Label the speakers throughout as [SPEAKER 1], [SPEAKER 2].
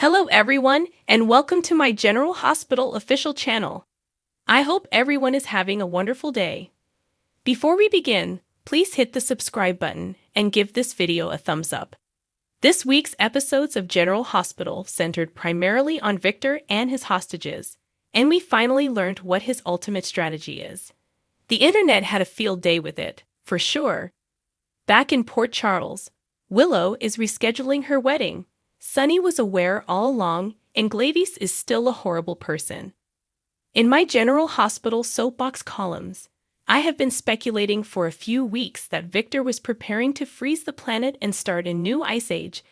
[SPEAKER 1] Hello everyone, and welcome to my General Hospital official channel. I hope everyone is having a wonderful day. Before we begin, please hit the subscribe button and give this video a thumbs up. This week's episodes of General Hospital centered primarily on Victor and his hostages, and we finally learned what his ultimate strategy is. The internet had a field day with it, for sure. Back in Port Charles, Willow is rescheduling her wedding. Sunny was aware all along, and Gladys is still a horrible person. In my General Hospital soapbox columns, I have been speculating for a few weeks that Victor was preparing to freeze the planet and start a new ice age,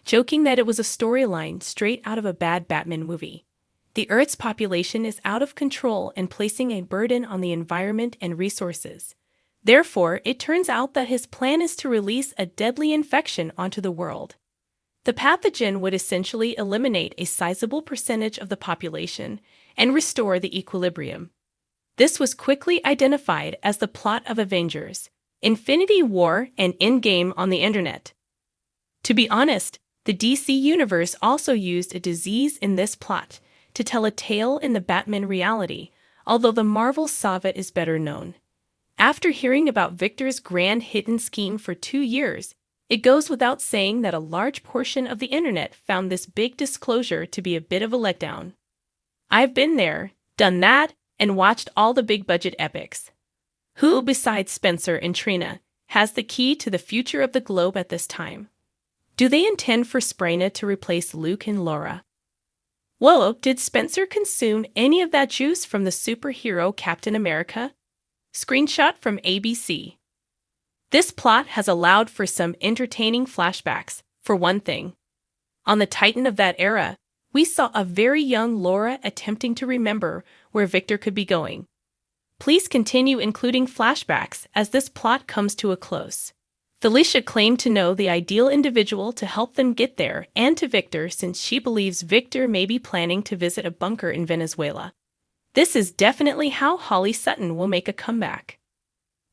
[SPEAKER 1] joking that it was a storyline straight out of a bad Batman movie. The Earth's population is out of control and placing a burden on the environment and resources. Therefore, it turns out that his plan is to release a deadly infection onto the world. The pathogen would essentially eliminate a sizable percentage of the population and restore the equilibrium. This was quickly identified as the plot of Avengers, Infinity War, and Endgame on the internet. To be honest, the DC Universe also used a disease in this plot to tell a tale in the Batman reality, although the Marvel saga is better known. After hearing about Victor's grand hidden scheme for 2 years, it goes without saying that a large portion of the internet found this big disclosure to be a bit of a letdown. I've been there, done that, and watched all the big-budget epics. Who, besides Spencer and Trina, has the key to the future of the globe at this time? Do they intend for Spryna to replace Luke and Laura? Whoa, did Spencer consume any of that juice from the superhero Captain America? Screenshot from ABC. This plot has allowed for some entertaining flashbacks, for one thing. On the Titan of that era, we saw a very young Laura attempting to remember where Victor could be going. Please continue including flashbacks as this plot comes to a close. Felicia claimed to know the ideal individual to help them get there and to Victor since she believes Victor may be planning to visit a bunker in Venezuela. This is definitely how Holly Sutton will make a comeback.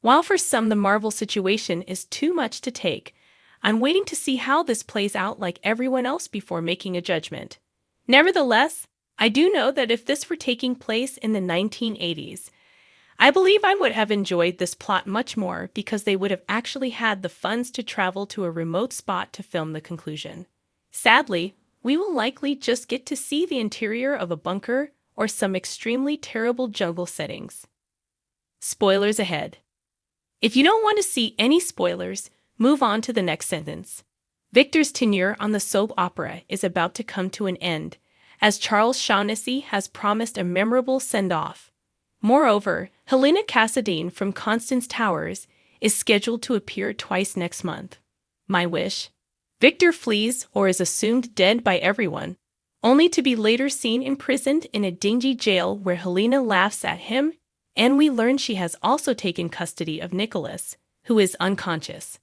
[SPEAKER 1] While for some the Marvel situation is too much to take, I'm waiting to see how this plays out like everyone else before making a judgment. Nevertheless, I do know that if this were taking place in the 1980s, I believe I would have enjoyed this plot much more because they would have actually had the funds to travel to a remote spot to film the conclusion. Sadly, we will likely just get to see the interior of a bunker or some extremely terrible jungle settings. Spoilers ahead. If you don't want to see any spoilers, move on to the next sentence. Victor's tenure on the soap opera is about to come to an end, as Charles Shaughnessy has promised a memorable send-off. Moreover, Helena Cassadine from Constance Towers is scheduled to appear twice next month. My wish? Victor flees or is assumed dead by everyone, only to be later seen imprisoned in a dingy jail where Helena laughs at him, and we learn she has also taken custody of Nicholas, who is unconscious.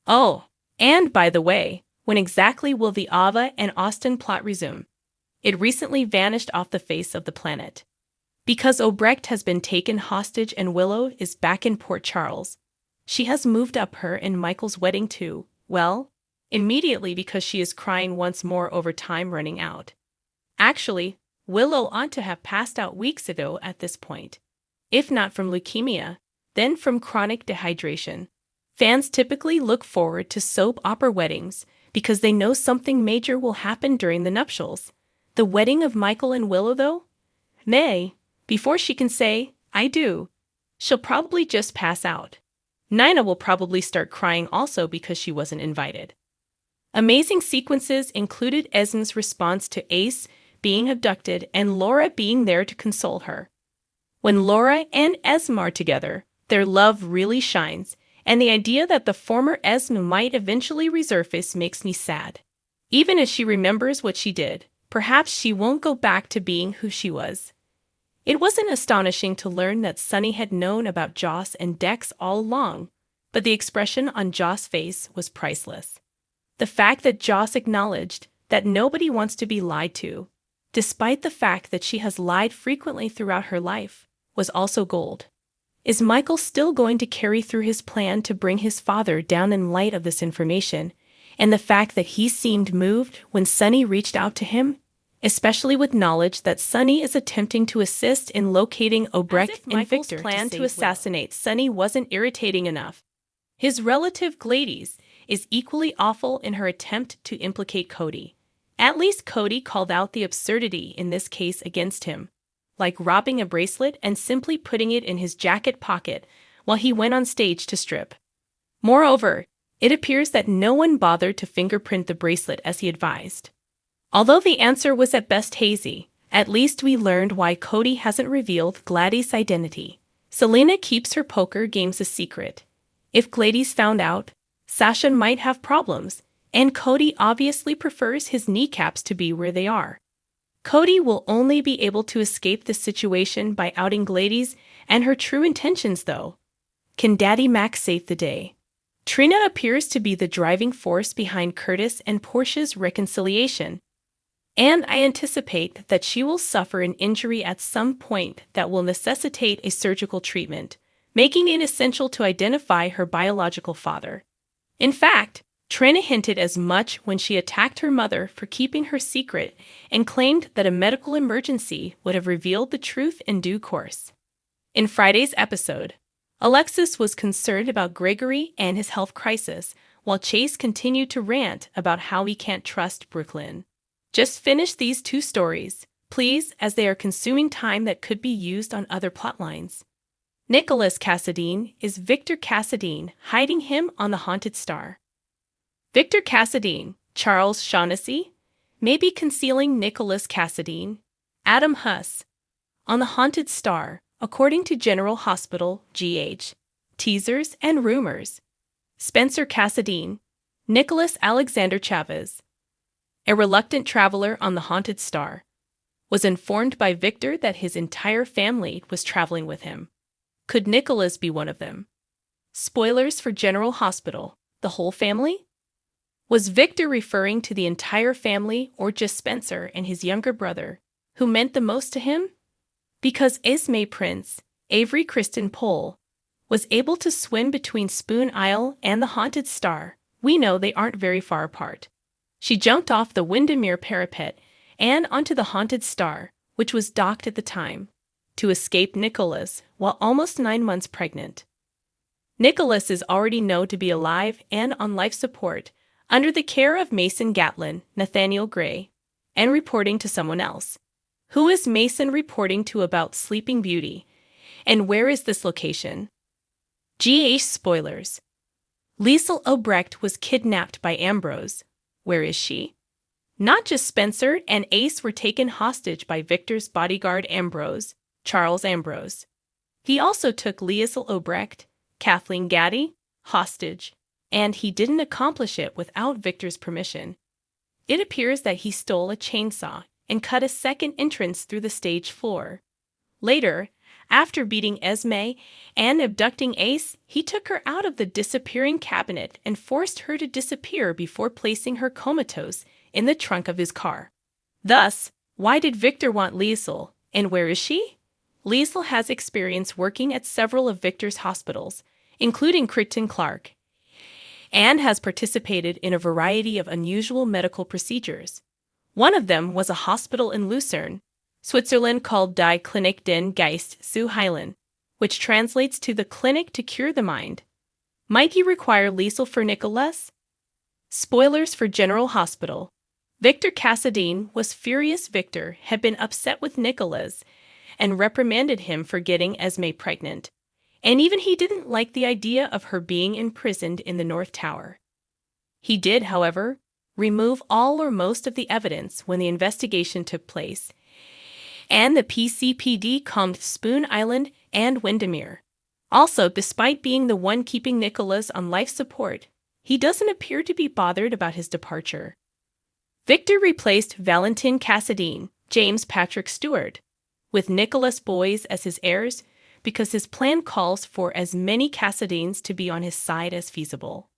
[SPEAKER 1] Oh, and by the way, when exactly will the Ava and Austin plot resume? It recently vanished off the face of the planet. Because Obrecht has been taken hostage and Willow is back in Port Charles, she has moved up her and Michael's wedding too, well, immediately because she is crying once more over time running out. Actually, Willow ought to have passed out weeks ago at this point. If not from leukemia, then from chronic dehydration. Fans typically look forward to soap opera weddings because they know something major will happen during the nuptials. The wedding of Michael and Willow, though? Nay, before she can say, I do, she'll probably just pass out. Nina will probably start crying also because she wasn't invited. Amazing sequences included Esme's response to Ace being abducted and Laura being there to console her. When Laura and Esme are together, their love really shines, and the idea that the former Esme might eventually resurface makes me sad. Even as she remembers what she did, perhaps she won't go back to being who she was. It wasn't astonishing to learn that Sunny had known about Joss and Dex all along, but the expression on Joss' face was priceless. The fact that Joss acknowledged that nobody wants to be lied to, despite the fact that she has lied frequently throughout her life, was also gold. Is Michael still going to carry through his plan to bring his father down in light of this information and the fact that he seemed moved when Sunny reached out to him, especially with knowledge that Sunny is attempting to assist in locating Obrecht and Victor's plan to assassinate Sunny wasn't irritating enough. His relative Gladys is equally awful in her attempt to implicate Cody. At least Cody called out the absurdity in this case against him, like robbing a bracelet and simply putting it in his jacket pocket while he went on stage to strip. Moreover, it appears that no one bothered to fingerprint the bracelet as he advised. Although the answer was at best hazy, at least we learned why Cody hasn't revealed Gladys' identity. Selena keeps her poker games a secret. If Gladys found out, Sasha might have problems, and Cody obviously prefers his kneecaps to be where they are. Cody will only be able to escape this situation by outing Gladys and her true intentions, though. Can Daddy Max save the day? Trina appears to be the driving force behind Curtis and Portia's reconciliation, and I anticipate that she will suffer an injury at some point that will necessitate a surgical treatment, making it essential to identify her biological father. In fact, Trina hinted as much when she attacked her mother for keeping her secret and claimed that a medical emergency would have revealed the truth in due course. In Friday's episode, Alexis was concerned about Gregory and his health crisis, while Chase continued to rant about how he can't trust Brooklyn. Just finish these two stories, please, as they are consuming time that could be used on other plotlines. Nicholas Cassadine is Victor Cassadine, hiding him on the Haunted Star. Victor Cassadine, Charles Shaughnessy, may be concealing Nicholas Cassadine, Adam Huss, on the Haunted Star, according to General Hospital, GH, teasers and rumors. Spencer Cassadine, Nicholas Alexander Chavez, a reluctant traveler on the Haunted Star, was informed by Victor that his entire family was traveling with him. Could Nicholas be one of them? Spoilers for General Hospital, the whole family? Was Victor referring to the entire family or just Spencer and his younger brother, who meant the most to him? Because Esme Prince, Avery Kristen Pohl, was able to swim between Spoon Isle and the Haunted Star, we know they aren't very far apart. She jumped off the Windermere parapet and onto the Haunted Star, which was docked at the time, to escape Nicholas while almost 9 months pregnant. Nicholas is already known to be alive and on life support under the care of Mason Gatlin, Nathaniel Gray, and reporting to someone else. Who is Mason reporting to about Sleeping Beauty? And where is this location? GH spoilers. Liesl Obrecht was kidnapped by Ambrose. Where is she? Not just Spencer and Ace were taken hostage by Victor's bodyguard Ambrose, Charles Ambrose. He also took Liesl Obrecht, Kathleen Gaddy, hostage, and he didn't accomplish it without Victor's permission. It appears that he stole a chainsaw and cut a second entrance through the stage floor. Later, after beating Esme and abducting Ace, he took her out of the disappearing cabinet and forced her to disappear before placing her comatose in the trunk of his car. Thus, why did Victor want Liesl, and where is she? Liesl has experience working at several of Victor's hospitals, including Crichton Clark, and has participated in a variety of unusual medical procedures. One of them was a hospital in Lucerne, Switzerland called Die Klinik den Geist zu heilen, which translates to the clinic to cure the mind. Might he require Liesl for Nicholas? Spoilers for General Hospital. Victor Cassadine was furious. Victor had been upset with Nicholas and reprimanded him for getting Esme pregnant, and even he didn't like the idea of her being imprisoned in the North Tower. He did, however, remove all or most of the evidence when the investigation took place, and the PCPD combed Spoon Island and Windermere. Also, despite being the one keeping Nicholas on life support, he doesn't appear to be bothered about his departure. Victor replaced Valentin Cassadine, James Patrick Stewart, with Nicholas Boys as his heirs because his plan calls for as many Cassadines to be on his side as feasible.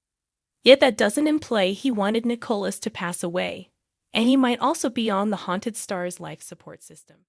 [SPEAKER 1] Yet that doesn't imply he wanted Nicholas to pass away, and he might also be on the Haunted Star's life support system.